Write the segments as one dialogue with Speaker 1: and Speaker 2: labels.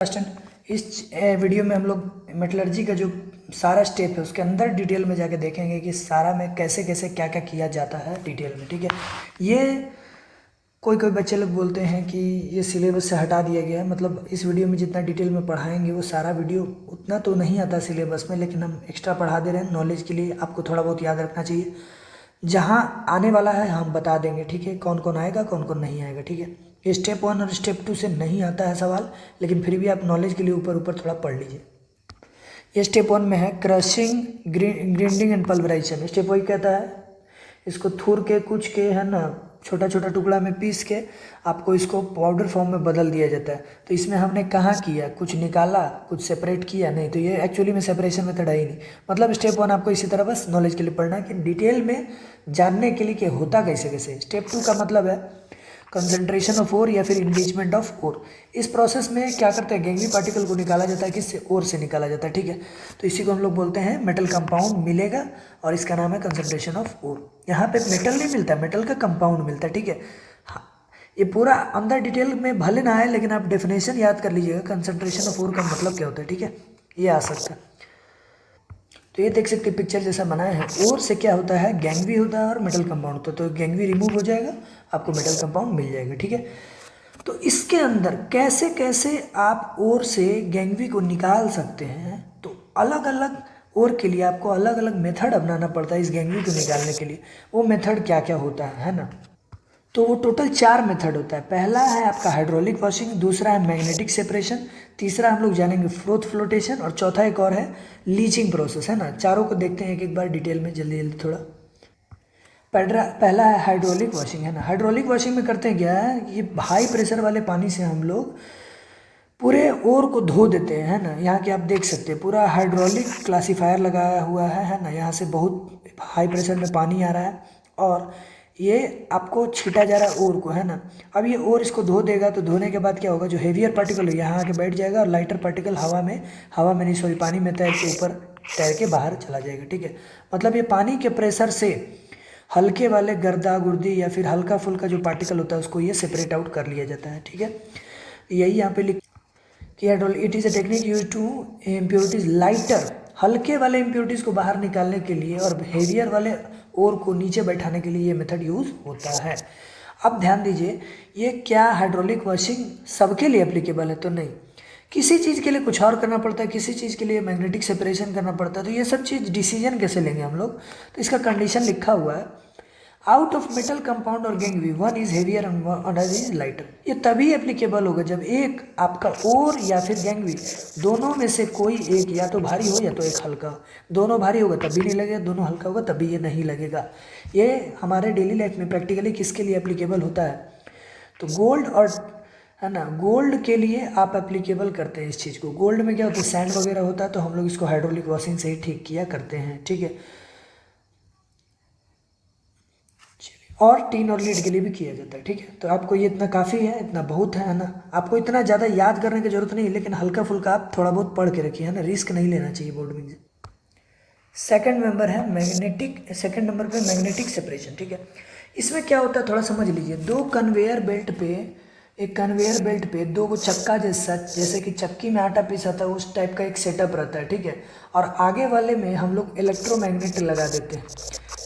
Speaker 1: इस वीडियो में हम लोग मेटलर्जी का जो सारा स्टेप है उसके अंदर डिटेल में जाके देखेंगे कि सारा में कैसे कैसे क्या क्या किया जाता है डिटेल में। ठीक है, ये कोई कोई बच्चे लोग बोलते हैं कि ये सिलेबस से हटा दिया गया है। मतलब इस वीडियो में जितना डिटेल में पढ़ाएंगे वो सारा वीडियो उतना तो नहीं आता सिलेबस में, लेकिन हम एक्स्ट्रा पढ़ा दे रहे हैं नॉलेज के लिए। आपको थोड़ा बहुत याद रखना चाहिए, जहाँ आने वाला है हम बता देंगे। ठीक है, कौन कौन आएगा कौन कौन नहीं आएगा। ठीक है, ये स्टेप 1 और स्टेप 2 से नहीं आता है सवाल, लेकिन फिर भी आप नॉलेज के लिए ऊपर ऊपर थोड़ा पढ़ लीजिए। ये स्टेप 1 में है crushing, grinding and pulverisation. Step 1 कहता है इसको थूर के कुछ के है ना छोटा छोटा टुकड़ा में पीस के आपको इसको पाउडर फॉर्म में बदल दिया जाता है। तो इसमें हमने कहाँ किया, कुछ निकाला कुछ सेपरेट किया नहीं, तो ये एक्चुअली में सेपरेशन मेथड है ही नहीं। मतलब स्टेप 1 आपको इसी तरह बस नॉलेज के लिए पढ़ना है कि डिटेल में जानने के लिए कि होता कैसे कैसे। स्टेप 2 का मतलब है कंसंट्रेशन ऑफ ओर या फिर इंगेजमेंट ऑफ ओर। इस प्रोसेस में क्या करते हैं, गैंगवी पार्टिकल को निकाला जाता है, किससे, ओर से निकाला जाता है। ठीक है, तो इसी को हम लोग बोलते हैं मेटल कंपाउंड मिलेगा और इसका नाम है कंसंट्रेशन ऑफ ओर। यहाँ पे मेटल नहीं मिलता, मेटल का कंपाउंड मिलता है। ठीक है, हाँ, ये पूरा अंदर डिटेल में भले ना आए, लेकिन आप डेफिनेशन याद कर लीजिएगा कंसंट्रेशन ऑफ ओर का मतलब क्या होता है। ठीक है, ये आ सकता है। तो ये देख सकते हैं पिक्चर जैसा बनाया है। ओर से क्या होता है, गैंगवी होता है और मेटल कंपाउंड होता है। तो गैंगवी रिमूव हो जाएगा, आपको मेटल कंपाउंड मिल जाएगा। ठीक है, तो इसके अंदर कैसे कैसे आप ओर से गैंगवी को निकाल सकते हैं, तो अलग अलग ओर के लिए आपको अलग अलग मेथड अपनाना पड़ता है इस गैंगवी को निकालने के लिए। वो मेथड क्या क्या होता है ना, तो वो टोटल 4 मेथड होता है। पहला है आपका हाइड्रोलिक वॉशिंग, दूसरा है मैग्नेटिक सेपरेशन, तीसरा हम लोग जानेंगे फ्रोथ फ्लोटेशन, और चौथा एक और है लीचिंग प्रोसेस, है ना। चारों को देखते हैं एक एक बार डिटेल में, जल्दी जल्दी थोड़ा। पहला है हाइड्रोलिक वॉशिंग, है ना। हाइड्रोलिक वॉशिंग में करते हैं क्या है, ये हाई प्रेशर वाले पानी से हम लोग पूरे ओर को धो देते हैं, है ना। यहाँ की आप देख सकते हैं पूरा हाइड्रोलिक क्लासीफायर लगाया हुआ है ना। यहाँ से बहुत हाई प्रेशर में पानी आ रहा है और ये आपको छीटा जा रहा है ओर को, है ना। अब ये ओर इसको धो देगा, तो धोने के बाद क्या होगा, जो हेवियर पार्टिकल है यहाँ आके बैठ जाएगा और लाइटर पार्टिकल हवा में नहीं सॉरी पानी में तैर के ऊपर तैर के बाहर चला जाएगा। ठीक है, मतलब ये पानी के प्रेशर से हल्के वाले गर्दा गुर्दी या फिर हल्का फुल्का जो पार्टिकल होता है उसको ये सेपरेट आउट कर लिया जाता है। ठीक है, यही यहाँ पे लिख कि it is a technique use to impurities lighter, हल्के वाले इम्प्योरिटीज़ को बाहर निकालने के लिए और हेवियर वाले ओर को नीचे बैठाने के लिए ये मेथड यूज़ होता है। अब ध्यान दीजिए, ये क्या हाइड्रोलिक वॉशिंग सबके लिए एप्लीकेबल है तो नहीं, किसी चीज़ के लिए कुछ और करना पड़ता है, किसी चीज़ के लिए मैग्नेटिक सेपरेशन करना पड़ता है। तो ये सब चीज़ डिसीजन कैसे लेंगे हम लोग, तो इसका कंडीशन लिखा हुआ है, आउट ऑफ मेटल कंपाउंड और gangue one is heavier and other is lighter. ये तभी एप्लीकेबल होगा जब एक आपका ओर या फिर गैंगवी दोनों में से कोई एक या तो भारी हो या तो एक हल्का हो। दोनों भारी होगा तभी नहीं लगेगा, दोनों हल्का होगा तभी ये नहीं लगेगा। ये हमारे डेली लाइफ में प्रैक्टिकली किसके लिए एप्लीकेबल होता है, तो गोल्ड और, है ना, गोल्ड के लिए आप एप्लीकेबल करते हैं इस चीज़ को। गोल्ड में क्या होता है, सैंड वगैरह होता है, तो हम लोग इसको हाइड्रोलिक वॉशिंग से ही ठीक किया करते हैं। ठीक है, और टीन और लीड के लिए भी किया जाता है। ठीक है, तो आपको ये इतना काफ़ी है, इतना बहुत है ना। आपको इतना ज़्यादा याद करने की जरूरत नहीं है, लेकिन हल्का फुल्का आप थोड़ा बहुत पढ़ के रखिए, है ना, रिस्क नहीं लेना चाहिए बोर्ड में। सेकंड नंबर है मैग्नेटिक, सेकंड नंबर पे मैग्नेटिक सेपरेशन। ठीक है, इसमें क्या होता है थोड़ा समझ लीजिए। दो कन्वेयर बेल्ट पे, एक कन्वेयर बेल्ट पे दो को चक्का जैसा, जैसे कि चक्की में आटा पीसाता है उस टाइप का एक सेटअप रहता है। ठीक है, और आगे वाले में हम लोग इलेक्ट्रोमैग्नेट लगा देते हैं।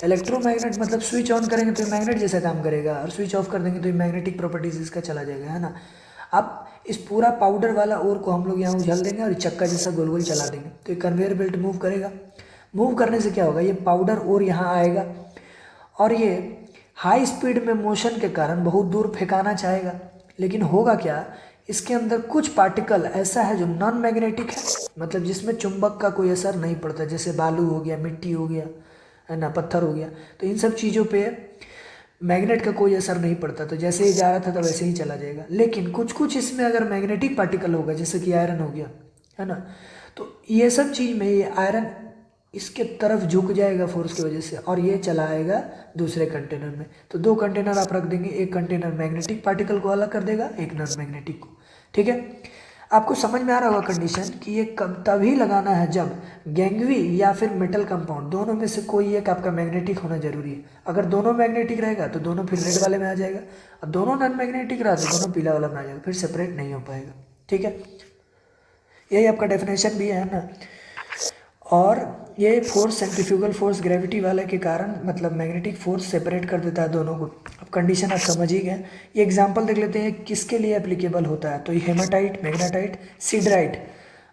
Speaker 1: इलेक्ट्रोमैग्नेट मतलब स्विच ऑन करेंगे तो मैग्नेट जैसा काम करेगा, और स्विच ऑफ कर देंगे तो मैग्नेटिक प्रॉपर्टीज इसका चला जाएगा, है ना। अब इस पूरा पाउडर वाला ओर को हम लोग यहाँ उछल देंगे और चक्का जैसा गोल गोल चला देंगे, तो ये कन्वेयर बेल्ट मूव करेगा। मूव करने से क्या होगा, ये पाउडर ओर यहाँ आएगा और ये हाई स्पीड में मोशन के कारण बहुत दूर फेंकाना चाहेगा, लेकिन होगा क्या, इसके अंदर कुछ पार्टिकल ऐसा है जो नॉन मैग्नेटिक है, मतलब जिसमें चुंबक का कोई असर नहीं पड़ता, जैसे बालू हो गया, मिट्टी हो गया, है ना, पत्थर हो गया। तो इन सब चीज़ों पे मैग्नेट का कोई असर नहीं पड़ता, तो जैसे ही जा रहा था तो वैसे ही चला जाएगा। लेकिन कुछ कुछ इसमें अगर मैग्नेटिक पार्टिकल होगा, जैसे कि आयरन हो गया, है ना, तो ये सब चीज़ में ये आयरन इसके तरफ झुक जाएगा फोर्स की वजह से, और ये चला आएगा दूसरे कंटेनर में। तो दो कंटेनर आप रख देंगे, एक कंटेनर मैग्नेटिक पार्टिकल को अलग कर देगा, एक नॉन मैग्नेटिक को। ठीक है, आपको समझ में आ रहा होगा कंडीशन कि ये कब तभी लगाना है जब गैंगवी या फिर मेटल कंपाउंड दोनों में से कोई एक आपका मैग्नेटिक होना जरूरी है। अगर दोनों मैग्नेटिक रहेगा तो दोनों फिर रेड वाले में आ जाएगा, और दोनों नॉन मैग्नेटिक रहा तो दोनों पीला वाला में आ जाएगा, फिर सेपरेट नहीं हो पाएगा। ठीक है, यही आपका डेफिनेशन भी है ना। और ये फोर्स सेंट्रीफ्यूगल फोर्स ग्रेविटी वाले के कारण मतलब मैग्नेटिक फोर्स सेपरेट कर देता है दोनों को। अब कंडीशन आप समझ ही गए। ये एग्जांपल देख लेते हैं किसके लिए एप्लीकेबल होता है। तो ये हेमाटाइट, मैग्नेटाइट, सिडराइट,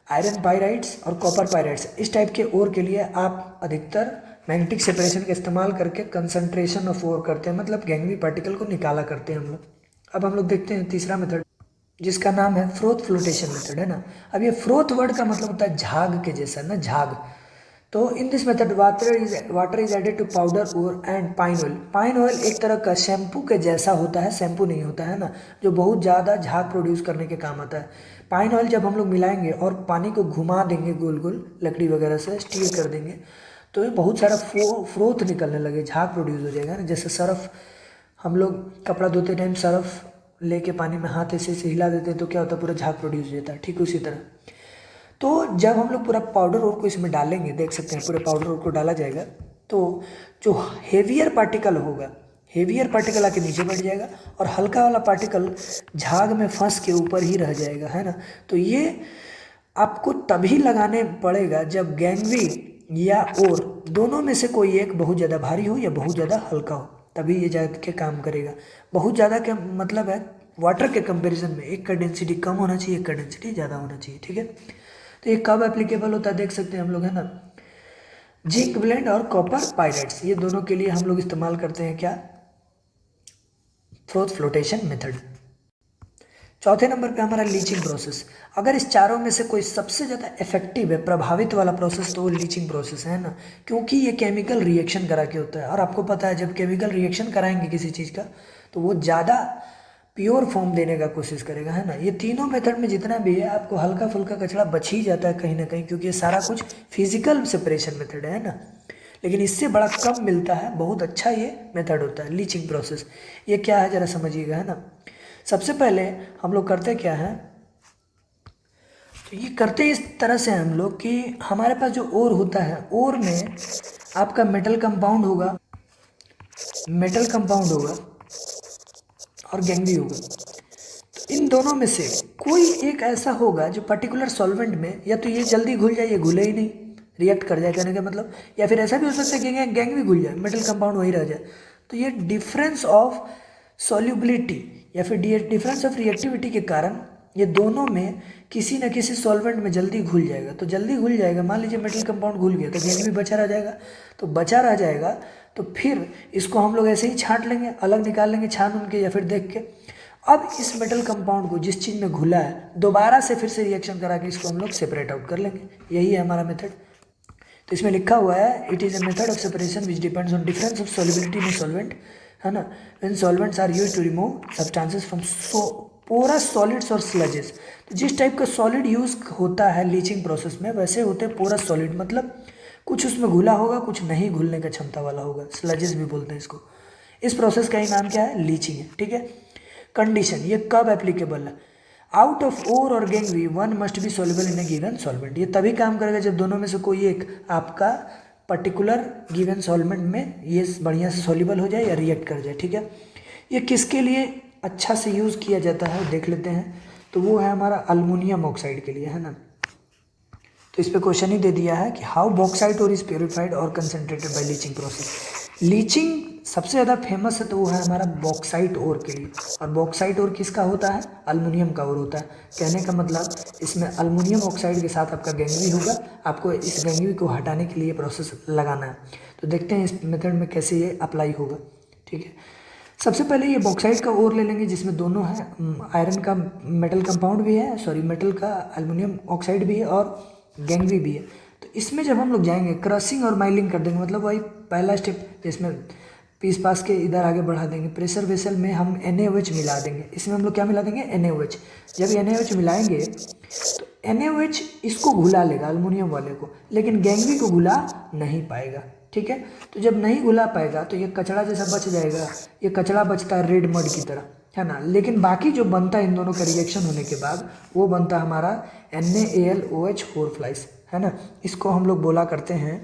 Speaker 1: आयरन पाइराइट्स और कॉपर पाइराइट्स, इस टाइप के ओर के लिए आप अधिकतर मैग्नेटिक सेपरेशन का इस्तेमाल करके कंसंट्रेशन ऑफ ओर करते हैं, मतलब गैंगवी पार्टिकल को निकाला करते हैं हम लोग। अब हम लोग देखते हैं तीसरा मेथड, जिसका नाम है फ्रोथ फ्लोटेशन मेथड, है ना। अब ये फ्रोथ वर्ड का मतलब होता है झाग के जैसा ना, झाग। तो in this method water is added to powder और and pine oil. Pine oil एक तरह का शैम्पू के जैसा होता है, शैम्पू नहीं होता है ना, जो बहुत ज़्यादा झाग प्रोड्यूस करने के काम आता है। पाइन ऑयल जब हम लोग मिलाएंगे और पानी को घुमा देंगे गोल गोल लकड़ी वगैरह से स्टीर कर देंगे, तो ये बहुत सारा फ्रोथ निकलने लगे, झाग प्रोड्यूस हो जाएगा ना। जैसे सर्फ, हम लोग कपड़ा धोते टाइम सर्फ लेके पानी में हाथ ऐसे ऐसे हिला देते हैं तो क्या होता है, पूरा झाग प्रोड्यूस हो जाता है। ठीक उसी तरह तो जब हम लोग पूरा पाउडर और को इसमें डालेंगे, देख सकते हैं पूरे पाउडर और को डाला जाएगा, तो जो हेवियर पार्टिकल होगा, हेवियर पार्टिकल आके नीचे बैठ जाएगा और हल्का वाला पार्टिकल झाग में फंस के ऊपर ही रह जाएगा, है ना। तो ये आपको तभी लगाने पड़ेगा जब गैंगवी या और दोनों में से कोई एक बहुत ज़्यादा भारी हो या बहुत ज़्यादा हल्का हो, तभी ये जाके काम करेगा। बहुत ज़्यादा का मतलब है वाटर के कंपैरिजन में एक का डेंसिटी कम होना चाहिए, एक का डेंसिटी ज़्यादा होना चाहिए। ठीक है, तो ये कब एप्लीकेबल होता है देख सकते हैं हम लोग, है ना। जिंक ब्लेंड और कॉपर पायराइट्स, ये दोनों के लिए हम लोग इस्तेमाल करते हैं क्या, फ्रोथ फ्लोटेशन मेथड। चौथे नंबर पे हमारा लीचिंग प्रोसेस। अगर इस चारों में से कोई सबसे ज़्यादा इफेक्टिव है, प्रभावित वाला प्रोसेस, तो वो लीचिंग प्रोसेस है ना, क्योंकि ये केमिकल रिएक्शन करा के होता है। और आपको पता है जब केमिकल रिएक्शन कराएंगे किसी चीज़ का तो वो ज़्यादा प्योर फॉर्म देने का कोशिश करेगा, है ना। ये तीनों मेथड में जितना भी है आपको हल्का फुल्का कचरा बच ही जाता है कहीं ना कहीं, क्योंकि ये सारा कुछ फिजिकल सेपरेशन मेथड है ना, लेकिन इससे बड़ा कम मिलता है। बहुत अच्छा ये मेथड होता है लीचिंग प्रोसेस। ये क्या है ज़रा समझिएगा, है ना। सबसे पहले हम लोग करते क्या है, तो ये करते इस तरह से हम लोग कि हमारे पास जो ओर होता है, ओर में आपका मेटल कंपाउंड होगा, मेटल कंपाउंड होगा और गैंगवी होगा। तो इन दोनों में से कोई एक ऐसा होगा जो पर्टिकुलर सॉल्वेंट में या तो ये जल्दी घुल जाए, ये घुले ही नहीं, रिएक्ट कर जाए कहने का मतलब, या फिर ऐसा भी हो सकता है कि गैंग भी घुल जाए, मेटल कंपाउंड वही रह जाए। तो ये डिफरेंस ऑफ सॉल्युबिलिटी या फिर डिफरेंस ऑफ रिएक्टिविटी के कारण ये दोनों में किसी न किसी सॉल्वेंट में जल्दी घुल जाएगा। तो जल्दी घुल जाएगा, मान लीजिए मेटल कंपाउंड घुल गया तो गैंग भी बचा रह जाएगा। तो बचा रह जाएगा तो फिर इसको हम लोग ऐसे ही छांट लेंगे, अलग निकाल लेंगे छान उनके या फिर देख के। अब इस मेटल कंपाउंड को जिस चीज़ में घुला है दोबारा से फिर से रिएक्शन करा के इसको हम लोग सेपरेट आउट कर लेंगे। यही है हमारा मेथड। तो इसमें लिखा हुआ है it is a method of separation which depends on difference of solubility in solvent, है ना। When solvents are used to remove substances from porous solids और स्लजेस। तो जिस टाइप का सॉलिड यूज होता है लीचिंग प्रोसेस में, वैसे होते हैं पोरस सॉलिड, मतलब कुछ उसमें घुला होगा, कुछ नहीं घुलने का क्षमता वाला होगा, स्लजेस भी बोलते हैं इसको। इस प्रोसेस का ही नाम क्या है, लीचिंग है। ठीक है, कंडीशन ये कब एप्लीकेबल है, आउट ऑफ ओर और gangue one must be soluble in a given solvent. ये तभी काम करेगा जब दोनों में से कोई एक आपका पर्टिकुलर गिवन सॉल्वेंट में ये बढ़िया से सॉल्युबल हो जाए या रिएक्ट कर जाए। ठीक है, ये किसके लिए अच्छा से यूज़ किया जाता है देख लेते हैं। तो वो है हमारा अल्मुनियम ऑक्साइड के लिए, है ना। तो इस पे क्वेश्चन ही दे दिया है कि how bauxite ore is purified और concentrated by leaching process. Leaching सबसे ज़्यादा फेमस है तो वो है हमारा बॉक्साइट ओर के लिए। और बॉक्साइट ओर किसका होता है, अल्मुनियम का ओर होता है। कहने का मतलब इसमें अल्मुनियम ऑक्साइड के साथ आपका गैंगवी होगा, आपको इस गैंगवी को हटाने के लिए प्रोसेस लगाना है। तो देखते हैं इस मेथड में कैसे ये अप्लाई होगा। ठीक है, सबसे पहले ये बॉक्साइट का ओर ले लेंगे जिसमें दोनों है, आयरन का मेटल कंपाउंड भी है, सॉरी मेटल का अल्मुनियम ऑक्साइड भी है और गैंगवी भी है। तो इसमें जब हम लोग जाएंगे क्रशिंग और माइलिंग कर देंगे, मतलब वही पहला स्टेप जिसमें पीस पास के इधर आगे बढ़ा देंगे। प्रेशर वेसल में हम NaOH मिला देंगे, इसमें हम लोग क्या मिला देंगे, NaOH। जब NaOH मिलाएंगे तो NaOH इसको घुला लेगा अल्मुनियम वाले को, लेकिन गैंगवी को घुला नहीं पाएगा। ठीक है, तो जब नहीं घुला पाएगा तो ये कचड़ा जैसा बच जाएगा, ये कचड़ा बचता है रेड मड की तरह, है ना। लेकिन बाकी जो बनता है इन दोनों का रिएक्शन होने के बाद वो बनता है हमारा NaAlOH4 है ना। इसको हम लोग बोला करते हैं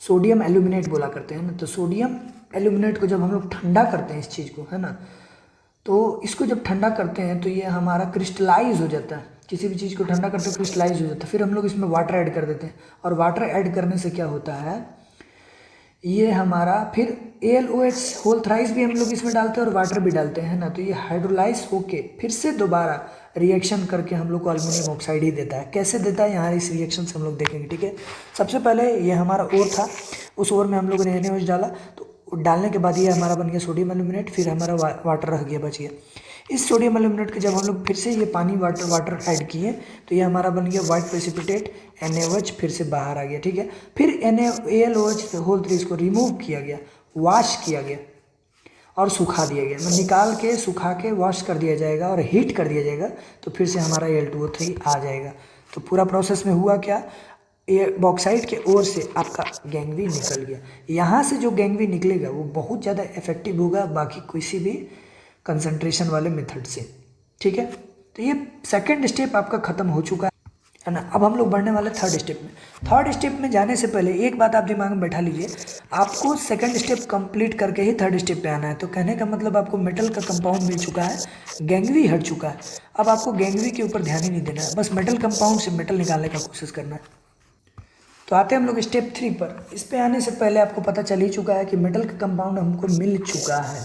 Speaker 1: सोडियम एल्यूमिनेट बोला करते हैं ना। तो सोडियम एल्यूमिनेट को जब हम लोग ठंडा करते हैं इस चीज़ को, है ना, तो इसको जब ठंडा करते हैं तो ये हमारा क्रिस्टलाइज हो जाता है। किसी भी चीज़ को ठंडा करते हैं क्रिस्टलाइज हो जाता है, फिर हम लोग इसमें वाटर ऐड कर देते हैं, और वाटर ऐड करने से क्या होता है, ये हमारा फिर AlOH होल थ्राइस भी हम लोग इसमें डालते हैं और वाटर भी डालते हैं ना, तो ये हाइड्रोलाइज होके फिर से दोबारा रिएक्शन करके हम लोग को अल्मीनियम ऑक्साइड ही देता है। कैसे देता है यहाँ इस रिएक्शन से हम लोग देखेंगे, ठीक है। सबसे पहले ये हमारा ओर था, उस ओर में हम लोगों ने NaOH डाला, तो डालने के बाद ये हमारा बन गया सोडियम एल्यूमिनेट, फिर हमारा वाटर रह गया, बच गया। इस सोडियम एल्यूमिनेट के जब हम लोग फिर से ये पानी वाटर ऐड किए तो ये हमारा बन गया वाइट प्रेसिपिटेट NaOH, फिर से बाहर आ गया, ठीक है। फिर AlOH होल 3 को रिमूव किया गया, वॉश किया गया और सुखा दिया गया, मतलब निकाल के सुखा के वॉश कर दिया जाएगा और हीट कर दिया जाएगा, तो फिर से हमारा Al2O3 आ जाएगा। तो पूरा प्रोसेस में हुआ क्या, ये बॉक्साइट के ओर से आपका गैंगवी निकल गया। यहाँ से जो गैंगवी निकलेगा वो बहुत ज़्यादा इफेक्टिव होगा बाकी किसी भी कंसंट्रेशन वाले मेथड से, ठीक है। तो ये सेकंड स्टेप आपका ख़त्म हो चुका है ना। अब हम लोग बढ़ने वाले थर्ड स्टेप में। थर्ड स्टेप में जाने से पहले एक बात आप दिमाग में बैठा लीजिए, आपको सेकंड स्टेप कंप्लीट करके ही थर्ड स्टेप पे आना है। तो कहने का मतलब आपको मेटल का कंपाउंड मिल चुका है, गैंगवी हट चुका है, अब आपको गैंगवी के ऊपर ध्यान ही नहीं देना है, बस मेटल कंपाउंड से मेटल निकालने का कोशिश करना है। तो आते हैं हम लोग स्टेप 3 पर। इस पे आने से पहले आपको पता चल ही चुका है कि मेटल का कंपाउंड हमको मिल चुका है,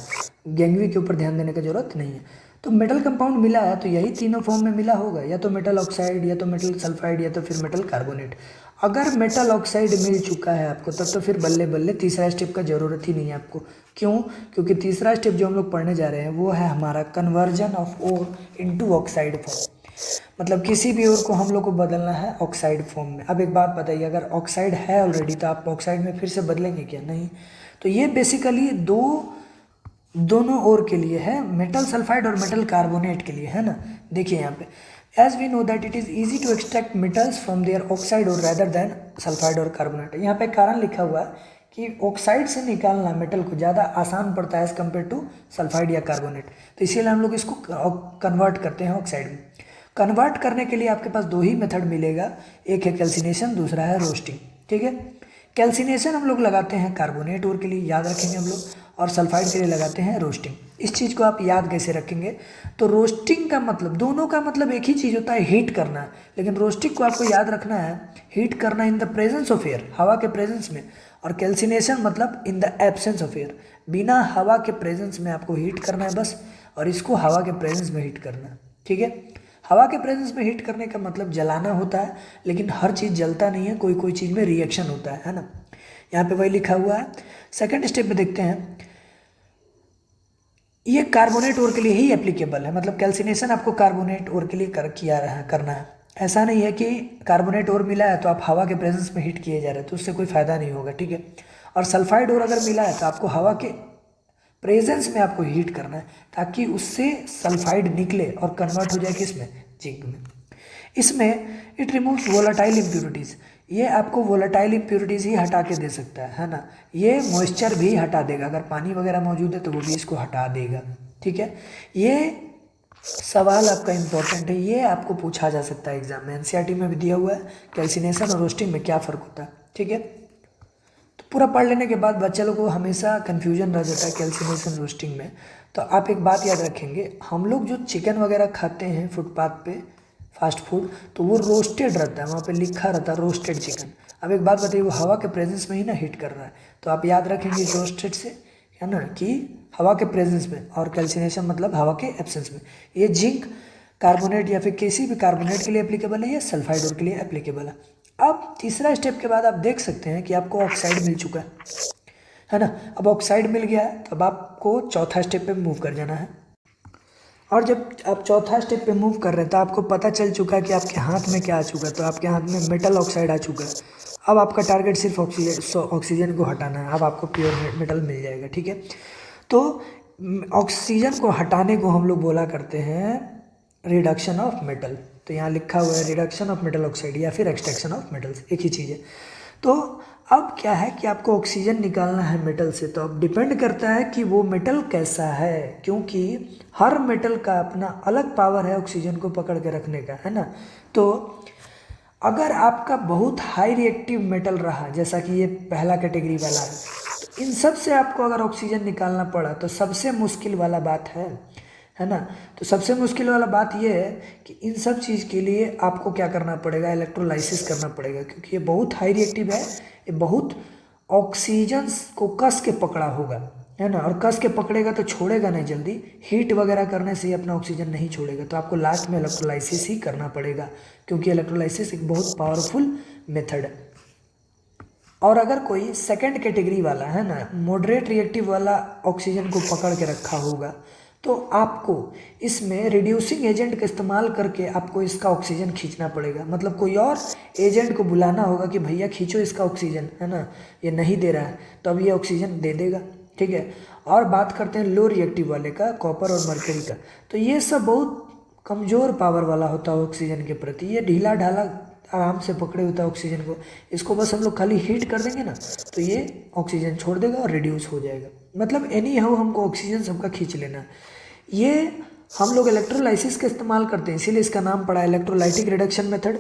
Speaker 1: गैंगवी के ऊपर ध्यान देने की जरूरत नहीं है। तो मेटल कंपाउंड मिला है तो यही तीनों फॉर्म में मिला होगा, या तो मेटल ऑक्साइड, या तो मेटल सल्फाइड, या तो फिर मेटल कार्बोनेट। अगर मेटल ऑक्साइड मिल चुका है आपको तब तो फिर बल्ले बल्ले तीसरा स्टेप का ज़रूरत ही नहीं है आपको। क्यों? क्योंकि तीसरा स्टेप जो हम लोग पढ़ने जा रहे हैं वो है हमारा conversion of ore into oxide form, मतलब किसी भी ओर को हम लोग को बदलना है ऑक्साइड फॉर्म में। अब एक बात बताइए, अगर ऑक्साइड है ऑलरेडी तो आप ऑक्साइड में फिर से बदलेंगे क्या? नहीं। तो ये बेसिकली दोनों ओर के लिए है, मेटल सल्फाइड और मेटल कार्बोनेट के लिए, है ना। देखिए यहाँ पे, as we know that it is easy to extract metals from their oxide और रेदर देन सल्फाइड और कार्बोनेट। यहाँ पे कारण लिखा हुआ है कि ऑक्साइड से निकालना मेटल को ज़्यादा आसान पड़ता है एज़ कम्पेयर टू सल्फाइड या कार्बोनेट, तो इसीलिए हम लोग इसको कन्वर्ट करते हैं ऑक्साइड में। कन्वर्ट करने के लिए आपके पास दो ही मेथड मिलेगा, एक है कैल्सिनेशन, दूसरा है रोस्टिंग, ठीक है। कैल्सिनेशन हम लोग लगाते हैं कार्बोनेट ओर के लिए, याद रखेंगे हम लोग, और सल्फाइड के लिए लगाते हैं रोस्टिंग। इस चीज़ को आप याद कैसे रखेंगे, तो रोस्टिंग का मतलब, दोनों का मतलब एक ही चीज़ होता है, हीट करना, लेकिन रोस्टिंग को आपको याद रखना है हीट करना in the presence of air, हवा के प्रेजेंस में, और कैल्सिनेशन मतलब in the absence of air, बिना हवा के प्रेजेंस में आपको हीट करना है बस, और इसको हवा के प्रेजेंस में हीट करना है, ठीक है। हवा के प्रेजेंस में हीट करने का मतलब जलाना होता है, लेकिन हर चीज़ जलता नहीं है, कोई कोई चीज़ में रिएक्शन होता है ना। यहाँ पे वही लिखा हुआ है। सेकंड स्टेप में देखते हैं, ये कार्बोनेट ओर के लिए ही एप्लीकेबल है, मतलब कैल्सिनेशन आपको कार्बोनेट ओर के लिए करना है। ऐसा नहीं है कि कार्बोनेट ओर मिला है तो आप हवा के प्रेजेंस में हीट किए जा रहे हैं, तो उससे कोई फ़ायदा नहीं होगा, ठीक है। और सल्फाइड ओर अगर मिला है तो आपको हवा के प्रेजेंस में आपको हीट करना है, ताकि उससे सल्फाइड निकले और कन्वर्ट हो जाए किसमें, जिंक में। इसमें इट रिमूव्स वोलाटाइल इम्प्योरिटीज़, ये आपको वोलाटाइल इम्प्योरिटीज़ ही हटा के दे सकता है ना। ये मॉइस्चर भी हटा देगा, अगर पानी वगैरह मौजूद है तो वो भी इसको हटा देगा, ठीक है। ये सवाल आपका इम्पोर्टेंट है, ये आपको पूछा जा सकता है एग्जाम में, NCERT में भी दिया हुआ है, कैल्सिनेशन और रोस्टिंग में क्या फ़र्क होता है, ठीक है। तो पूरा पढ़ लेने के बाद बच्चे लोगों को हमेशा कन्फ्यूजन रह जाता है कैल्सिनेशन रोस्टिंग में। तो आप एक बात याद रखेंगे, हम लोग जो चिकन वगैरह खाते हैं फुटपाथ पे, फास्ट फूड, तो वो रोस्टेड रहता है, वहाँ पे लिखा रहता है रोस्टेड चिकन। अब एक बात बताइए, वो हवा के प्रेजेंस में ही ना हीट कर रहा है, तो आप याद रखेंगे रोस्टेड से, है ना, कि हवा के प्रेजेंस में, और कैल्सिनेशन मतलब हवा के एब्सेंस में। ये जिंक कार्बोनेट या फिर किसी भी कार्बोनेट के लिए एप्लीकेबल है, या सल्फाइड और के लिए एप्लीकेबल है। अब तीसरा स्टेप के बाद आप देख सकते हैं कि आपको ऑक्साइड मिल चुका है ना। अब ऑक्साइड मिल गया है तो अब आपको चौथा स्टेप पे मूव कर जाना है, और जब आप चौथा स्टेप पे मूव कर रहे हैं तो आपको पता चल चुका है कि आपके हाथ में क्या आ चुका है, तो आपके हाथ में मेटल ऑक्साइड आ चुका है। अब आपका टारगेट सिर्फ ऑक्सीजन को हटाना है, अब आपको प्योर मेटल मिल जाएगा, ठीक है। तो ऑक्सीजन को हटाने को हम लोग बोला करते हैं रिडक्शन ऑफ मेटल, तो यहाँ लिखा हुआ है रिडक्शन ऑफ मेटल ऑक्साइड या फिर एक्सट्रैक्शन ऑफ मेटल्स, एक ही चीज़ है। तो अब क्या है कि आपको ऑक्सीजन निकालना है मेटल से, तो अब डिपेंड करता है कि वो मेटल कैसा है, क्योंकि हर मेटल का अपना अलग पावर है ऑक्सीजन को पकड़ के रखने का, है ना। तो अगर आपका बहुत हाई रिएक्टिव मेटल रहा, जैसा कि ये पहला कैटेगरी वाला है, तो इन सब से आपको अगर ऑक्सीजन निकालना पड़ा तो सबसे मुश्किल वाला बात है है ना। तो सबसे मुश्किल वाला बात ये है कि इन सब चीज़ के लिए आपको क्या करना पड़ेगा, इलेक्ट्रोलाइसिस करना पड़ेगा, क्योंकि ये बहुत हाई रिएक्टिव है, ये बहुत ऑक्सीजन को कस के पकड़ा होगा, है ना, और कस के पकड़ेगा तो छोड़ेगा नहीं जल्दी, हीट वगैरह करने से ही अपना ऑक्सीजन नहीं छोड़ेगा, तो आपको लास्ट में इलेक्ट्रोलाइसिस ही करना पड़ेगा, क्योंकि इलेक्ट्रोलाइसिस एक बहुत पावरफुल मेथड है। और अगर कोई सेकंड कैटेगरी वाला, है ना, मॉडरेट रिएक्टिव वाला ऑक्सीजन को पकड़ के रखा होगा, तो आपको इसमें रिड्यूसिंग एजेंट का इस्तेमाल करके आपको इसका ऑक्सीजन खींचना पड़ेगा, मतलब कोई और एजेंट को बुलाना होगा कि भैया खींचो इसका ऑक्सीजन, है ना, ये नहीं दे रहा है, तो अब ये ऑक्सीजन दे देगा, ठीक है। और बात करते हैं लो रिएक्टिव वाले का, कॉपर और मरकरी का, तो ये सब बहुत कमज़ोर पावर वाला होता है ऑक्सीजन के प्रति, ये ढीला ढाला आराम से पकड़े होता है ऑक्सीजन को, इसको बस हम लोग खाली हीट कर देंगे ना तो ये ऑक्सीजन छोड़ देगा और रिड्यूस हो जाएगा, मतलब एनी हाउ हमको ऑक्सीजन सबका खींच लेना है। ये हम लोग इलेक्ट्रोलाइसिस का इस्तेमाल करते हैं, इसीलिए इसका नाम पड़ा इलेक्ट्रोलाइटिक रिडक्शन मेथड।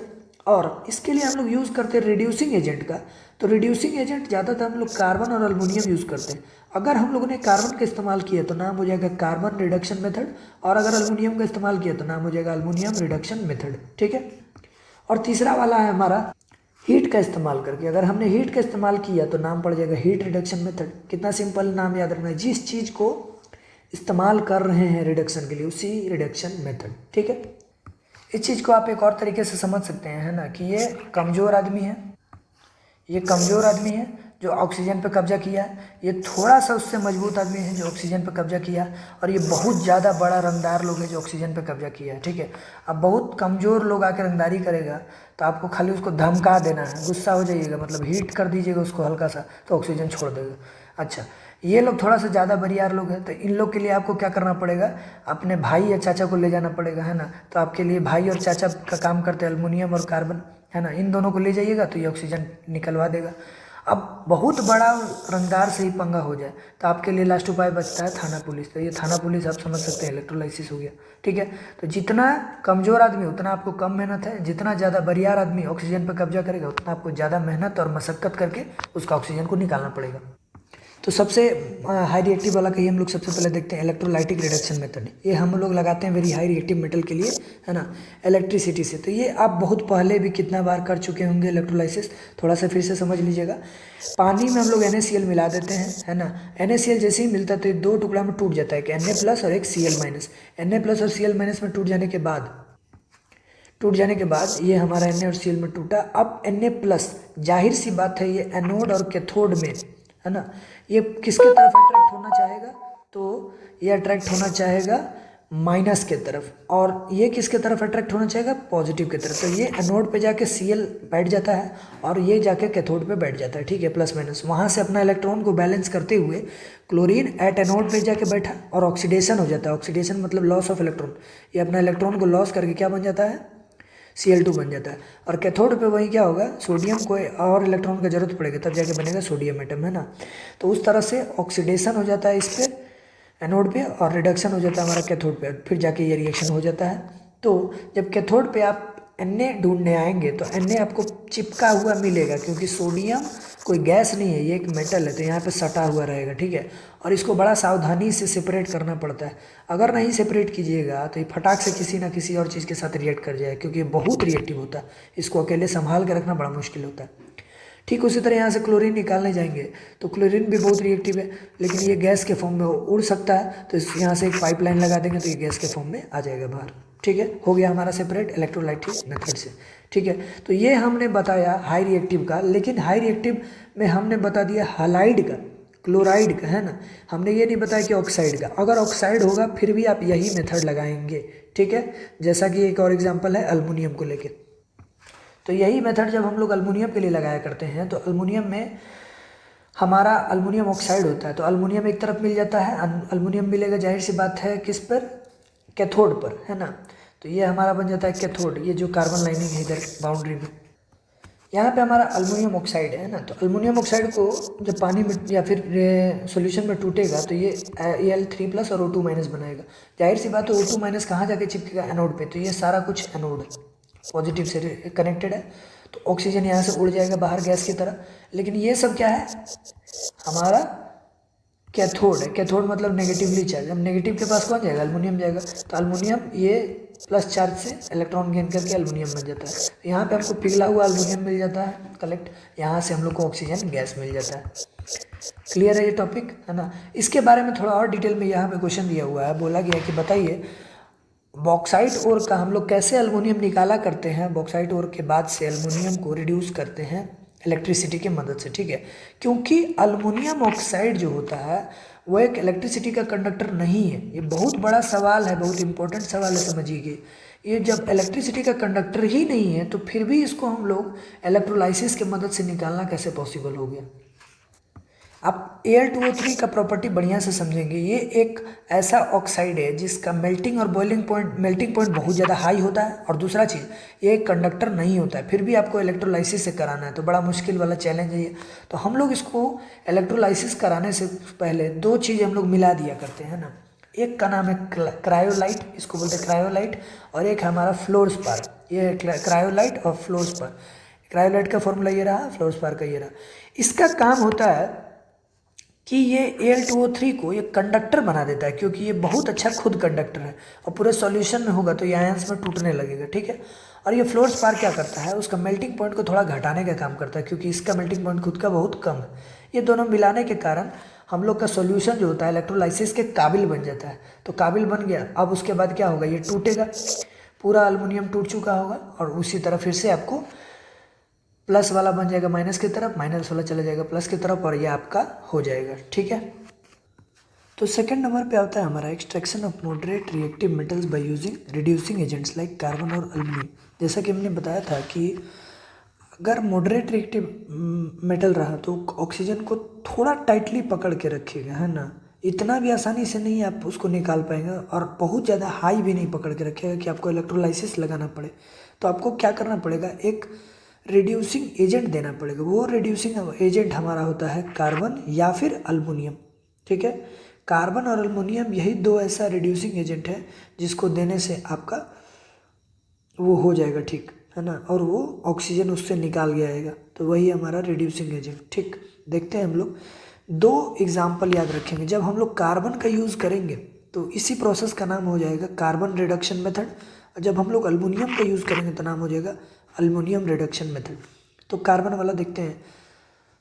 Speaker 1: और इसके लिए हम लोग यूज़ करते हैं रिड्यूसिंग एजेंट का, तो रिड्यूसिंग एजेंट ज़्यादातर हम लोग कार्बन और अल्मोनियम यूज़ करते हैं। अगर हम लोगों ने कार्बन का इस्तेमाल किया तो नाम हो जाएगा कार्बन रिडक्शन मेथड, और अगर अल्मोनियम का इस्तेमाल किया तो नाम हो जाएगा अल्मोनियम रिडक्शन मेथड, ठीक है। और तीसरा वाला है हमारा हीट का इस्तेमाल करके, अगर हमने हीट का इस्तेमाल किया तो नाम पड़ जाएगा हीट रिडक्शन मेथड। कितना सिंपल नाम याद रखना है, जिस चीज़ को इस्तेमाल कर रहे हैं रिडक्शन के लिए उसी रिडक्शन मेथड, ठीक है। इस चीज़ को आप एक और तरीके से समझ सकते हैं, है ना, कि ये कमज़ोर आदमी है, ये कमज़ोर आदमी है जो ऑक्सीजन पे कब्जा किया है, ये थोड़ा सा उससे मजबूत आदमी है जो ऑक्सीजन पे कब्जा किया, और ये बहुत ज़्यादा बड़ा रंगदार लोग है जो ऑक्सीजन पे कब्जा किया है, ठीक है। अब बहुत कमज़ोर लोग आकर रंगदारी करेगा तो आपको खाली उसको धमका देना है, गुस्सा हो जाइएगा, मतलब हीट कर दीजिएगा उसको हल्का सा तो ऑक्सीजन छोड़ देगा। अच्छा, ये लोग थोड़ा सा ज़्यादा बरियार लोग हैं, तो इन लोग के लिए आपको क्या करना पड़ेगा, अपने भाई या चाचा को ले जाना पड़ेगा, है ना। तो आपके लिए भाई और चाचा का काम करते हैं अल्मोनियम और कार्बन, है ना, इन दोनों को ले जाइएगा तो ये ऑक्सीजन निकलवा देगा। अब बहुत बड़ा रंगदार से ही पंगा हो जाए तो आपके लिए लास्ट उपाय बचता है थाना पुलिस, तो ये थाना पुलिस आप समझ सकते हैं इलेक्ट्रोलाइसिस हो गया, ठीक है। तो जितना कमज़ोर आदमी उतना आपको कम मेहनत है, जितना ज़्यादा बरियार आदमी ऑक्सीजन पर कब्जा करेगा उतना आपको ज़्यादा मेहनत और मशक्क़त करके उसका ऑक्सीजन को निकालना पड़ेगा। तो सबसे हाई रिएक्टिव वाला कहिए हम लोग सबसे पहले देखते हैं इलेक्ट्रोलाइटिक रिडक्शन मेथड। ये हम लोग लगाते हैं वेरी हाई रिएक्टिव मेटल के लिए, है ना, इलेक्ट्रिसिटी से। तो ये आप बहुत पहले भी कितना बार कर चुके होंगे इलेक्ट्रोलाइसिस, थोड़ा सा फिर से समझ लीजिएगा। पानी में हम लोग NaCl मिला देते हैं, है ना, NaCl जैसे ही मिलता है तो ये दो टुकड़ा में टूट जाता है, एक Na+ और एक Cl-। Na+ और Cl- में टूट जाने के बाद ये हमारा Na और Cl में टूटा। अब Na+, जाहिर सी बात है ये एनोड और कैथोड में, है ना, ये किसके तरफ अट्रैक्ट होना चाहेगा, तो ये अट्रैक्ट होना चाहेगा माइनस के तरफ, और ये किसके तरफ अट्रैक्ट होना चाहेगा, पॉजिटिव की तरफ। तो ये एनोड पे जाके Cl बैठ जाता है और ये जाके कैथोड पे बैठ जाता है, ठीक है, प्लस माइनस। वहाँ से अपना इलेक्ट्रॉन को बैलेंस करते हुए क्लोरीन एट एनोड पे जाके बैठा और ऑक्सीडेशन हो जाता है। ऑक्सीडेशन मतलब लॉस ऑफ इलेक्ट्रॉन, ये अपना इलेक्ट्रॉन को लॉस करके क्या बन जाता है, Cl2 बन जाता है। और कैथोड पे वही क्या होगा, सोडियम को और इलेक्ट्रॉन की जरूरत पड़ेगी तब जाके बनेगा सोडियम एटम, है ना। तो उस तरह से ऑक्सीडेशन हो जाता है इस पे एनोड पे और रिडक्शन हो जाता है हमारा कैथोड पे, फिर जाके ये रिएक्शन हो जाता है। तो जब कैथोड पे आप Na ढूंढने आएंगे तो Na आपको चिपका हुआ मिलेगा, क्योंकि सोडियम कोई गैस नहीं है, ये एक मेटल है, तो यहाँ पे सटा हुआ रहेगा, ठीक है। और इसको बड़ा सावधानी से सेपरेट करना पड़ता है, अगर नहीं सेपरेट कीजिएगा तो ये फटाक से किसी ना किसी और चीज़ के साथ रिएक्ट कर जाएगा, क्योंकि ये बहुत रिएक्टिव होता है, इसको अकेले संभाल के रखना बड़ा मुश्किल होता है। ठीक उसी तरह यहाँ से क्लोरीन निकालने जाएंगे तो क्लोरीन भी बहुत रिएक्टिव है, लेकिन ये गैस के फॉर्म में उड़ सकता है, तो यहाँ से एक पाइपलाइन लगा देंगे तो ये गैस के फॉर्म में आ जाएगा बाहर, ठीक है। हो गया हमारा सेपरेट इलेक्ट्रोलाइटिक मेथड से, ठीक है। तो ये हमने बताया हाई रिएक्टिव का, लेकिन हाई रिएक्टिव में हमने बता दिया हालाइड का, क्लोराइड का, है ना, हमने ये नहीं बताया कि ऑक्साइड का। अगर ऑक्साइड होगा फिर भी आप यही मेथड लगाएंगे, ठीक है। जैसा कि एक और एग्जाम्पल है अल्मोनियम को लेके, तो यही मेथड जब हम लोग अल्मोनियम के लिए लगाया करते हैं तो अल्मोनियम में हमारा अल्मोनियम ऑक्साइड होता है, तो अल्मोनियम एक तरफ मिल जाता है, अल्मोनियम मिलेगा जाहिर सी बात है किस पर, कैथोड पर, है ना। तो ये हमारा बन जाता है कैथोड, ये जो कार्बन लाइनिंग है इधर बाउंड्री में, यहाँ पे हमारा अल्मोनियम ऑक्साइड है ना। तो अल्मोनियम ऑक्साइड को जब पानी में या फिर सॉल्यूशन में टूटेगा तो ये Al3+ और O2- बनाएगा। जाहिर सी बात है O2- कहाँ जाके चिपकेगा, एनोड पे, तो ये सारा कुछ एनोड पॉजिटिव से कनेक्टेड है, तो ऑक्सीजन यहाँ से उड़ जाएगा बाहर गैस की तरह। लेकिन ये सब क्या है, हमारा कैथोड है, कैथोड मतलब नेगेटिवली चार्ज। अब नेगेटिव के पास कौन जाएगा, एल्युमिनियम जाएगा। तो एल्युमिनियम ये प्लस चार्ज से इलेक्ट्रॉन गेन करके एल्युमिनियम बन जाता है। तो यहाँ पे हमको पिघला हुआ एल्युमिनियम मिल जाता है कलेक्ट, यहाँ से हम लोग को ऑक्सीजन गैस मिल जाता है। क्लियर है ये टॉपिक, है ना। इसके बारे में थोड़ा और डिटेल में यहाँ पे क्वेश्चन दिया हुआ है, बोला गया कि बताइए बॉक्साइट ओर का हम लोग कैसे एल्युमिनियम निकाला करते हैं। बॉक्साइट ओर के बाद से एल्युमिनियम को रिड्यूस करते हैं इलेक्ट्रिसिटी की मदद से, ठीक है। क्योंकि एल्युमिनियम ऑक्साइड जो होता है वो एक इलेक्ट्रिसिटी का कंडक्टर नहीं है। ये बहुत बड़ा सवाल है, बहुत इंपॉर्टेंट सवाल है, समझिए। ये जब इलेक्ट्रिसिटी का कंडक्टर ही नहीं है तो फिर भी इसको हम लोग इलेक्ट्रोलाइसिस की मदद से निकालना कैसे पॉसिबल हो गया। आप Al2O3 का प्रॉपर्टी बढ़िया से समझेंगे। ये एक ऐसा ऑक्साइड है जिसका मेल्टिंग और बॉइलिंग पॉइंट, मेल्टिंग पॉइंट बहुत ज़्यादा हाई होता है, और दूसरा चीज़ ये एक कंडक्टर नहीं होता है, फिर भी आपको इलेक्ट्रोलाइसिस से कराना है, तो बड़ा मुश्किल वाला चैलेंज है ये। तो हम लोग इसको इलेक्ट्रोलाइसिस कराने से पहले दो चीज़ हम लोग मिला दिया करते हैं ना। एक का नाम है क्रायोलाइट, इसको बोलते हैं क्रायोलाइट, और एक है हमारा फ्लोरस्पार। ये है क्रायोलाइट और फ्लोरस्पार। क्रायोलाइट का फॉर्मूला ये रहा, फ्लोरस्पार का ये रहा। इसका काम होता है कि ये Al2O3 को ये कंडक्टर बना देता है, क्योंकि ये बहुत अच्छा खुद कंडक्टर है, और पूरे सॉल्यूशन में होगा तो ये आयंस में टूटने लगेगा, ठीक है। और ये फ्लोरस्पार क्या करता है, उसका मेल्टिंग पॉइंट को थोड़ा घटाने का काम करता है, क्योंकि इसका मेल्टिंग पॉइंट खुद का बहुत कम है। ये दोनों मिलाने के कारण हम लोग का सॉल्यूशन जो होता है इलेक्ट्रोलाइसिस के काबिल बन जाता है। तो काबिल बन गया, अब उसके बाद क्या होगा, ये टूटेगा, पूरा अल्युमिनियम टूट चुका होगा, और उसी तरह फिर से आपको प्लस वाला बन जाएगा माइनस की तरफ, माइनस वाला चला जाएगा प्लस की तरफ, और ये आपका हो जाएगा, ठीक है। तो सेकंड नंबर पे आता है हमारा extraction of moderate reactive metals by using reducing agents like carbon और एल्युमिनियम। जैसा कि हमने बताया था कि अगर मॉडरेट रिएक्टिव मेटल रहा तो ऑक्सीजन को थोड़ा टाइटली पकड़ के रखेगा, है ना। इतना भी आसानी से नहीं आप उसको निकाल पाएंगे, और बहुत ज़्यादा हाई भी नहीं पकड़ के रखेगा कि आपको इलेक्ट्रोलाइसिस लगाना पड़े। तो आपको क्या करना पड़ेगा, एक रिड्यूसिंग एजेंट देना पड़ेगा। वो रिड्यूसिंग एजेंट हमारा होता है कार्बन या फिर अल्युमिनियम, ठीक है। कार्बन और अल्युमिनियम यही दो ऐसा रिड्यूसिंग एजेंट है जिसको देने से आपका वो हो जाएगा, ठीक है ना, और वो ऑक्सीजन उससे निकाल के आएगा। तो वही हमारा रिड्यूसिंग एजेंट, ठीक। देखते हैं हम लोग दो एग्जाम्पल याद रखेंगे। जब हम लोग कार्बन का यूज़ करेंगे तो इसी प्रोसेस का नाम हो जाएगा कार्बन रिडक्शन मेथड, और जब हम लोग अल्युमिनियम का यूज़ करेंगे तो नाम हो जाएगा अल्युमिनियम रिडक्शन मेथड। तो कार्बन वाला देखते हैं,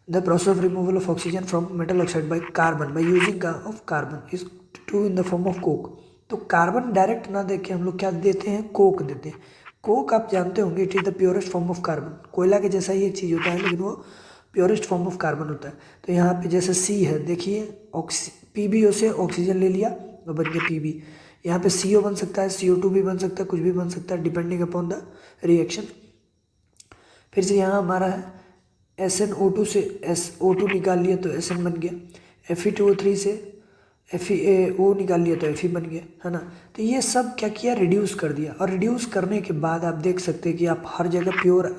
Speaker 1: the process of removal of oxygen from metal oxide by carbon by using of carbon is to in the form of coke. तो कार्बन डायरेक्ट ना देके हम लोग क्या देते हैं, कोक देते हैं। कोक आप जानते होंगे it is the purest form of carbon. कोयला के जैसा ही एक चीज़ होता है, लेकिन वो प्योरेस्ट फॉर्म ऑफ कार्बन होता है। तो यहाँ पे जैसे सी है, देखिए PbO से ऑक्सीजन ले लिया और बन गया Pb। यहाँ पे CO बन सकता है, CO2 भी बन सकता है, कुछ भी बन सकता है डिपेंडिंग अपॉन द रिएक्शन। फिर से यहाँ हमारा है SnO2 से SO2 निकाल लिया तो Sn बन गया। Fe2O3 से FeO निकाल लिया तो Fe बन गया, है ना। तो ये सब क्या किया, रिड्यूस कर दिया, और रिड्यूस करने के बाद आप देख सकते हैं कि आप हर जगह प्योर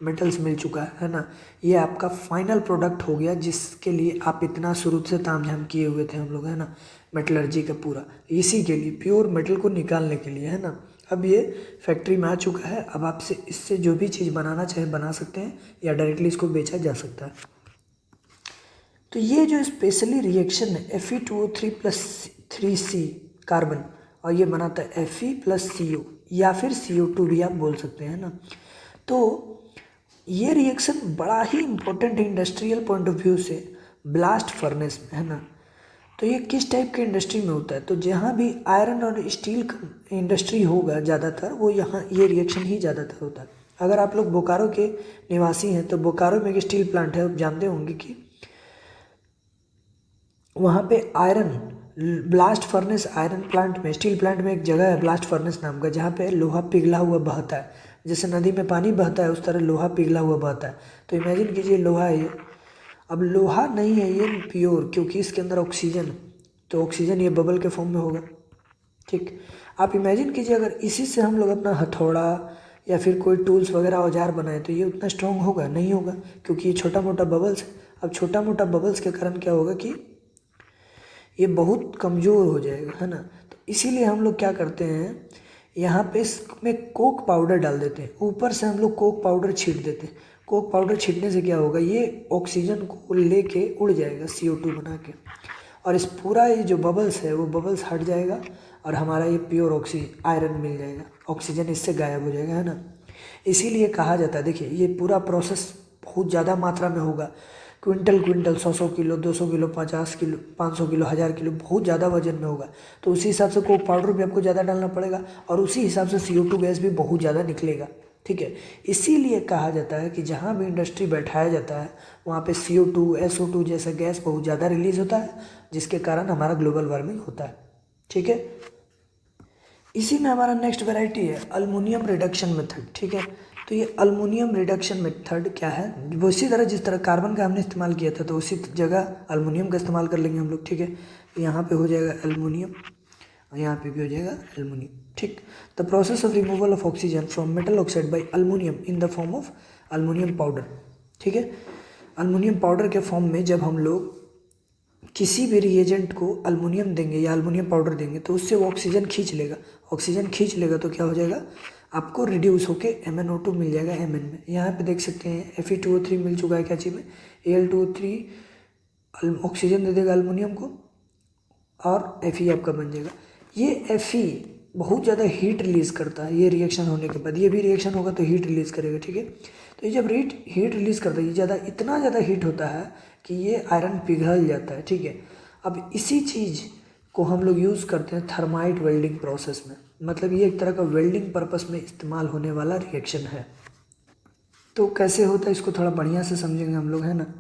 Speaker 1: मेटल्स मिल चुका है ना। ये आपका फाइनल प्रोडक्ट हो गया जिसके लिए आप इतना शुरू से तामझाम किए हुए थे हम लोग, है ना, मेटलर्जी का पूरा, इसी के लिए प्योर मेटल को निकालने के लिए, है ना। अब ये फैक्ट्री में आ चुका है, अब आपसे इससे जो भी चीज़ बनाना चाहे बना सकते हैं, या डायरेक्टली इसको बेचा जा सकता है। तो ये जो स्पेशली रिएक्शन है Fe2O3 प्लस 3C कार्बन, और ये बनाता है Fe प्लस CO या फिर CO2 भी आप बोल सकते हैं ना। तो ये रिएक्शन बड़ा ही इम्पोर्टेंट है इंडस्ट्रियल पॉइंट ऑफ व्यू से, ब्लास्ट फर्नेस में, है ना। तो ये किस टाइप के इंडस्ट्री में होता है, तो जहाँ भी आयरन और स्टील इंडस्ट्री होगा ज़्यादातर, वो यहाँ ये रिएक्शन ही ज़्यादातर होता है। अगर आप लोग बोकारो के निवासी हैं तो बोकारो में एक स्टील प्लांट है, आप जानते होंगे कि वहाँ पे iron blast furnace, iron plant में, स्टील प्लांट में एक जगह है ब्लास्ट फर्नेस नाम का, जहाँ पे लोहा पिघला हुआ बहता है। जैसे नदी में पानी बहता है उस तरह लोहा पिघला हुआ बहता है। तो इमेजिन कीजिए लोहा है ये, अब लोहा नहीं है ये प्योर, क्योंकि इसके अंदर ऑक्सीजन है, तो ऑक्सीजन ये बबल के फॉर्म में होगा, ठीक। आप इमेजिन कीजिए अगर इसी से हम लोग अपना हथौड़ा या फिर कोई टूल्स वगैरह औजार बनाए तो ये उतना स्ट्रॉन्ग होगा नहीं होगा, क्योंकि ये छोटा मोटा बबल्स। अब छोटा मोटा बबल्स के कारण क्या होगा कि ये बहुत कमज़ोर हो जाएगा, है ना। तो इसीलिए हम लोग क्या करते हैं, यहाँ पे इसमें कोक पाउडर डाल देते हैं, ऊपर से हम लोग कोक पाउडर छीट देते हैं। कोक पाउडर छीटने से क्या होगा, ये ऑक्सीजन को लेके उड़ जाएगा CO2 बना के, और इस पूरा ये जो बबल्स है वो बबल्स हट जाएगा और हमारा ये प्योर आयरन मिल जाएगा, ऑक्सीजन इससे गायब हो जाएगा, है ना। इसीलिए कहा जाता है, देखिए ये पूरा प्रोसेस बहुत ज़्यादा मात्रा में होगा, quintal quintal 100 kilo 200 kilo 50 kilo 500 kilo 1000 kilo, बहुत ज़्यादा वजन में होगा। तो उसी हिसाब से कोक पाउडर भी आपको ज़्यादा डालना पड़ेगा और उसी हिसाब से CO2 गैस भी बहुत ज़्यादा निकलेगा, ठीक है। इसीलिए कहा जाता है कि जहाँ भी इंडस्ट्री बैठाया जाता है वहाँ पे CO2 SO2 जैसा गैस बहुत ज़्यादा रिलीज होता है, जिसके कारण हमारा ग्लोबल वार्मिंग होता है, ठीक है। इसी में हमारा नेक्स्ट वैरायटी है अल्मोनियम रिडक्शन मेथड, ठीक है। तो ये अल्मोनियम रिडक्शन मेथड क्या है, वो इसी तरह जिस तरह कार्बन का हमने इस्तेमाल किया था तो उसी जगह अल्मोनियम का इस्तेमाल कर लेंगे हम लोग, ठीक है। तो यहाँ पे हो जाएगा एल्युमिनियम और यहाँ पे भी हो जाएगा एल्युमिनियम, ठीक। The process of removal of oxygen from metal oxide by aluminium in the form of aluminium powder, ठीक है। अल्मोनियम पाउडर के फॉर्म में जब हम लोग किसी भी रिएजेंट को अल्मोनियम देंगे या अल्मोनियम पाउडर देंगे तो उससे वो ऑक्सीजन खींच लेगा, ऑक्सीजन खींच लेगा तो क्या हो जाएगा, आपको रिड्यूस होके MnO2 मिल जाएगा Mn में। यहाँ पे देख सकते हैं Fe2O3 मिल चुका है क्या चीज़ में, Al2O3 ऑक्सीजन दे देगा अल्मोनियम को और Fe आपका बन जाएगा। ये Fe बहुत ज़्यादा हीट रिलीज़ करता है, ये रिएक्शन होने के बाद ये भी रिएक्शन होगा तो हीट रिलीज़ करेगा, ठीक है। तो ये जब हीट रिलीज़ करता है ये इतना ज़्यादा हीट होता है कि ये आयरन पिघल जाता है, ठीक है। अब इसी चीज़ को हम लोग यूज़ करते हैं थर्माइट वेल्डिंग प्रोसेस में, मतलब ये एक तरह का वेल्डिंग पर्पस में इस्तेमाल होने वाला रिएक्शन है। तो कैसे होता है इसको थोड़ा बढ़िया से समझेंगे हम लोग, है ना।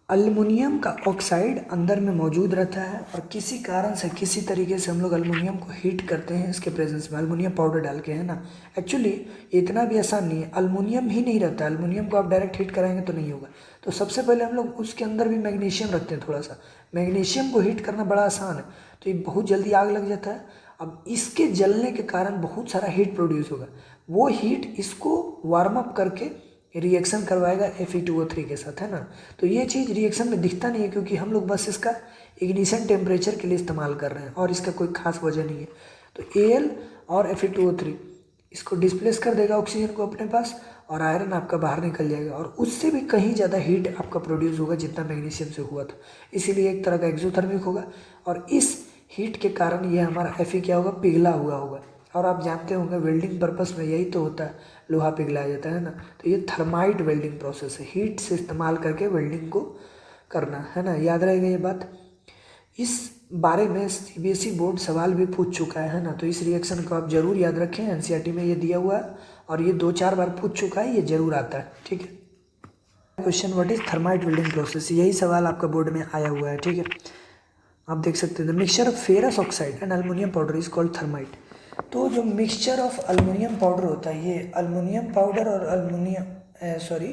Speaker 1: अल्युमिनियम का ऑक्साइड अंदर में मौजूद रहता है और किसी कारण से किसी तरीके से हम लोग अल्युमिनियम को हीट करते हैं इसके प्रेजेंस में अल्युमिनियम पाउडर डाल के, है ना। एक्चुअली इतना भी आसान नहीं है, अल्युमिनियम ही नहीं रहता है, अल्युमिनियम को आप डायरेक्ट हीट कराएंगे तो नहीं होगा। तो सबसे पहले हम लोग उसके अंदर भी मैग्नीशियम रखते हैं, थोड़ा सा मैग्नीशियम को हीट करना बड़ा आसान है, तो ये बहुत जल्दी आग लग जाता है। अब इसके जलने के कारण बहुत सारा हीट प्रोड्यूस होगा, वो हीट इसको वार्म अप करके रिएक्शन करवाएगा Fe2O3 के साथ, है ना। तो ये चीज़ रिएक्शन में दिखता नहीं है क्योंकि हम लोग बस इसका इग्निशन टेम्परेचर के लिए इस्तेमाल कर रहे हैं और इसका कोई खास वजह नहीं है। तो Al और Fe2O3 इसको डिस्प्लेस कर देगा ऑक्सीजन को अपने पास और आयरन आपका बाहर निकल जाएगा और उससे भी कहीं ज़्यादा हीट आपका प्रोड्यूस होगा जितना मैग्नीशियम से हुआ था, इसीलिए एक तरह का एक्सोथर्मिक होगा और इस हीट के कारण ये हमारा Fe क्या होगा, पिघला हुआ होगा। और आप जानते होंगे वेल्डिंग पर्पस में यही तो होता है, लोहा पिघलाया जाता है ना। तो ये थर्माइट वेल्डिंग प्रोसेस है, हीट से इस्तेमाल करके वेल्डिंग को करना, है ना। याद रहेगा ये बात। इस बारे में CBSE बोर्ड सवाल भी पूछ चुका है ना। तो इस रिएक्शन को आप जरूर याद रखें, NCERT में ये दिया हुआ है और ये 2-4 बार पूछ चुका है, ये जरूर आता है, ठीक है। Question what is thermite welding process, यही सवाल आपका बोर्ड में आया हुआ है, ठीक है। आप देख सकते हैं the mixture of ferrous oxide and aluminium powder is called thermite. तो जो मिक्सचर ऑफ अल्युमिनियम पाउडर होता है, ये अल्युमिनियम पाउडर और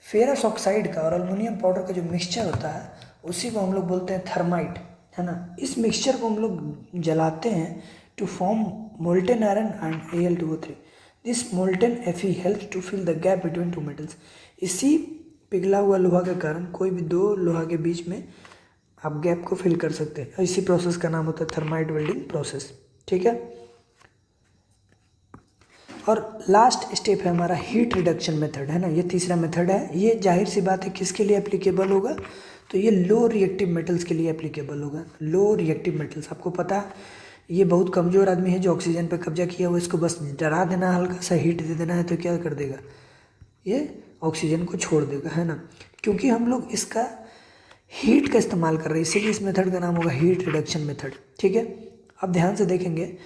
Speaker 1: फेरस ऑक्साइड का और अल्युमिनियम पाउडर का जो मिक्सचर होता है उसी को हम लोग बोलते हैं थर्माइट, है ना। इस मिक्सचर को हम लोग जलाते हैं to form molten iron and Al2O3। This molten Fe help to fill the gap between two metals. इसी पिघला हुआ लोहा के कारण कोई भी दो लोहा के बीच में आप गैप को फिल कर सकते हैं, इसी प्रोसेस का नाम होता है थर्माइट वेल्डिंग प्रोसेस, ठीक है। और लास्ट स्टेप है हमारा हीट रिडक्शन मेथड, है ना। ये तीसरा मेथड है, ये जाहिर सी बात है किसके लिए एप्लीकेबल होगा, तो ये लो रिएक्टिव मेटल्स के लिए एप्लीकेबल होगा। लो रिएक्टिव मेटल्स, आपको पता है ये बहुत कमज़ोर आदमी है जो ऑक्सीजन पे कब्जा किया हुआ, इसको बस डरा देना, हल्का सा हीट दे देना है तो क्या कर देगा, ये ऑक्सीजन को छोड़ देगा, है ना। क्योंकि हम लोग इसका हीट का इस्तेमाल कर रहे हैं, इसीलिए इस मेथड का नाम होगा हीट रिडक्शन मेथड, ठीक है। अब ध्यान से देखेंगे,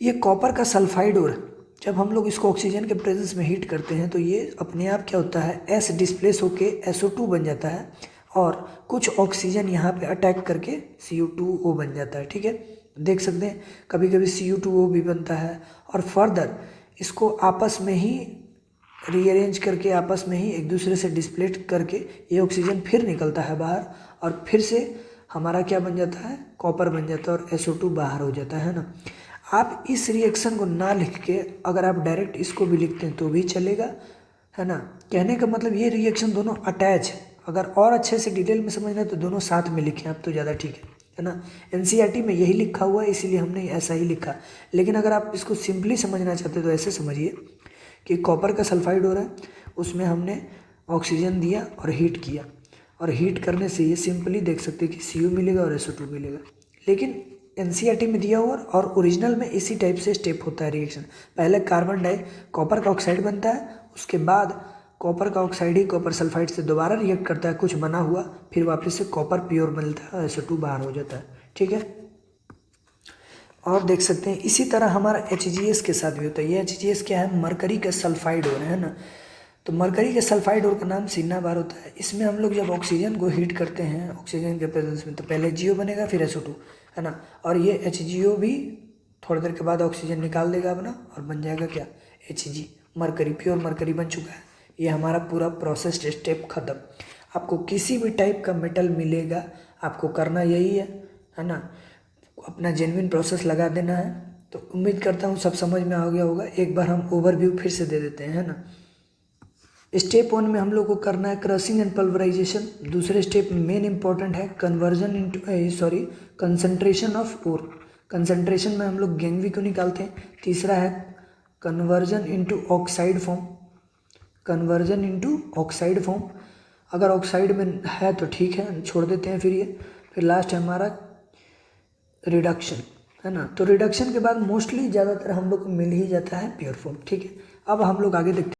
Speaker 1: ये कॉपर का सल्फाइड और जब हम लोग इसको ऑक्सीजन के प्रेजेंस में हीट करते हैं तो ये अपने आप क्या होता है, S डिस्प्लेस होके SO2 बन जाता है और कुछ ऑक्सीजन यहाँ पे अटैक करके CO2O बन जाता है, ठीक है। देख सकते हैं कभी कभी CO2O भी बनता है और फर्दर इसको आपस में ही रीअरेंज करके आपस में ही एक दूसरे से डिस्प्लेट करके ये ऑक्सीजन फिर निकलता है बाहर और फिर से हमारा क्या बन जाता है, कॉपर बन जाता है और SO2 बाहर हो जाता है ना। आप इस रिएक्शन को ना लिख के अगर आप डायरेक्ट इसको भी लिखते हैं तो भी चलेगा, है ना। कहने का मतलब ये रिएक्शन दोनों अटैच है, अगर और अच्छे से डिटेल में समझना है तो दोनों साथ में लिखें आप तो ज़्यादा ठीक है ना। NCERT में यही लिखा हुआ है इसीलिए हमने ऐसा ही लिखा, लेकिन अगर आप इसको सिंपली समझना चाहते तो ऐसे समझिए कि कॉपर का सल्फाइड हो रहा है, उसमें हमने ऑक्सीजन दिया और हीट किया और हीट करने से ये सिंपली देख सकते हैं कि Cu मिलेगा और SO2 मिलेगा। लेकिन एनसीईआरटी में दिया हुआ और ओरिजिनल में इसी टाइप से स्टेप होता है रिएक्शन। पहले कार्बन डाई कॉपर का ऑक्साइड बनता है, उसके बाद कॉपर का ऑक्साइड ही कॉपर सल्फाइड से दोबारा रिएक्ट करता है कुछ बना हुआ, फिर वापस से कॉपर प्योर मिलता है, SO2 बाहर हो जाता है। ठीक है, और देख सकते हैं इसी तरह हमारा HGS के साथ भी होता है। ये HGS क्या है, मरकरी का सल्फाइड हो रहा है ना। तो मरकरी के सल्फाइड और का नाम सिन्ना बार होता है। इसमें हम लोग जब ऑक्सीजन को हीट करते हैं ऑक्सीजन के प्रेजेंस में, तो पहले HGO बनेगा फिर SO2, है ना। और ये HGO भी थोड़ी देर के बाद ऑक्सीजन निकाल देगा अपना और बन जाएगा क्या, Hg, मरकरी, प्योर मरकरी बन चुका है। ये हमारा पूरा प्रोसेस स्टेप खत्म। आपको किसी भी टाइप का मेटल मिलेगा, आपको करना यही है ना, अपना जेन्युइन प्रोसेस लगा देना है। तो उम्मीद करता हूँ सब समझ में आ गया होगा। एक बार हम ओवरव्यू फिर से दे देते हैं, है ना। स्टेप 1 में हम लोग को करना है क्रशिंग एंड पल्वराइजेशन। दूसरे स्टेप में मेन इंपॉर्टेंट है conversion into concentration of ore. Concentration में हम लोग गैंगवी को निकालते हैं। तीसरा है conversion into oxide form, conversion into oxide form. अगर ऑक्साइड में है तो ठीक है, छोड़ देते हैं फिर ये। फिर लास्ट है हमारा रिडक्शन, है ना। तो रिडक्शन के बाद मोस्टली ज़्यादातर हम लोग को मिल ही जाता है प्योर फॉर्म। ठीक है, अब हम लोग आगे देखते हैं।